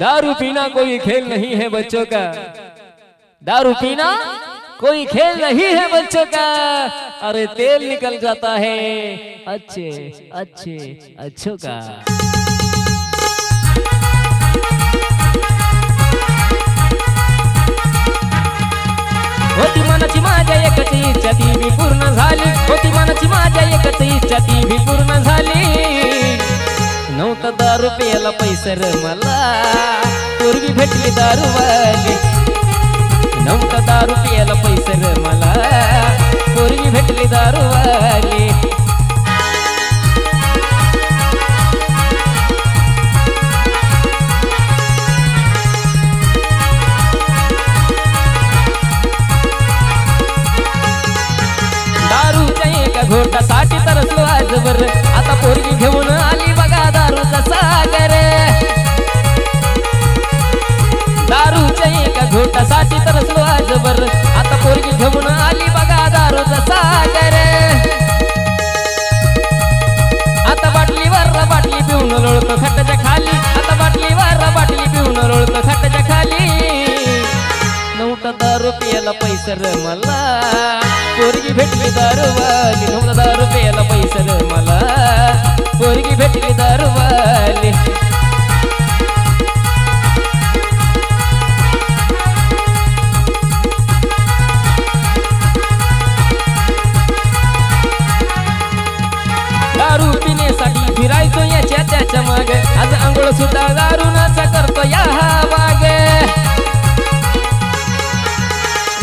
दारू पीना कोई खेल नहीं है बच्चों का, दारू पीना कोई खेल नहीं है बच्चों का। अरे तेल निकल जाता है अच्छे अच्छे अच्छों का। होती मनाची माझ्या एकच इच्छा ती भी पूर्ण झाली, होती मनाची माझ्या एकच इच्छा ती भी पूर्ण झाली। नव्हता दारू प्यायला पैसे र मला, पूर्वी भेटली दारूवाली। नव्हता दारू प्यायला पैसे र मला, पूर्वी भेटली दारूवाली। घोटासाठी तरसलो आजवर, आता पोरगी घेऊन आली बघा दारूचा सागर। दारूच्या एका घोटासाठी तरसलो आजवर, आता पोरगी घेऊन आली बघा दारूचा सागर। आता बाटलीवर बाटली पिऊन लोळतो खटाच्या खाली, आता बाटलीवर बाटली पिऊन लोळतो खटाच्या खाली। नव्हता दारू प्यायला पैसे र मला, पोरगी भेटली दारूवाली। नव्हता दारू प्यायला पैसे र मला, पोरगी भेटली दारूवाली। दारू पिण्यासाठी फिरायचो याच्या त्याच्या मागे, आज आंघोळ सुद्धा दारूनाचा करतो या वाग।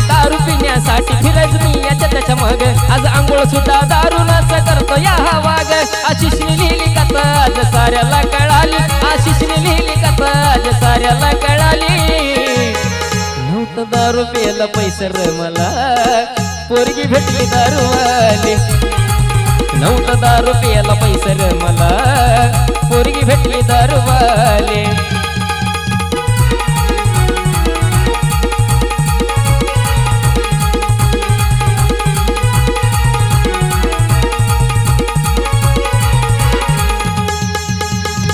दारू पिण्यासाठी फिरायचो मी याच्या त्याच्या मागे, आज आंघोळ सुद्धा दारूनाचा करतो या वाग। आशिषने लिहिली कथा आज साऱ्याला कळाली, आशिषने लिहिली कथा आज साऱ्याला कळाली। नव्हतं दारू प्यायला पैसे र मला, पोरगी भेटली दारूवाली। नव्हतं दारू प्यायला पैसे र मला, पोरगी भेटली दारूवाली।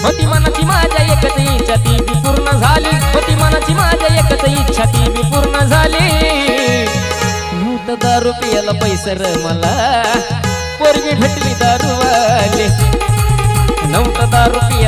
होती मनाची माझ्या एकच इच्छा ती बी पूर्ण झाली, होती मनाची माझ्या एकच इच्छा ती बी पूर्ण झाली। नव्हतं दारू प्यायला पैसे र मला, पोरगी भेटली दारूवाली। नव्हतं दारू प्यायला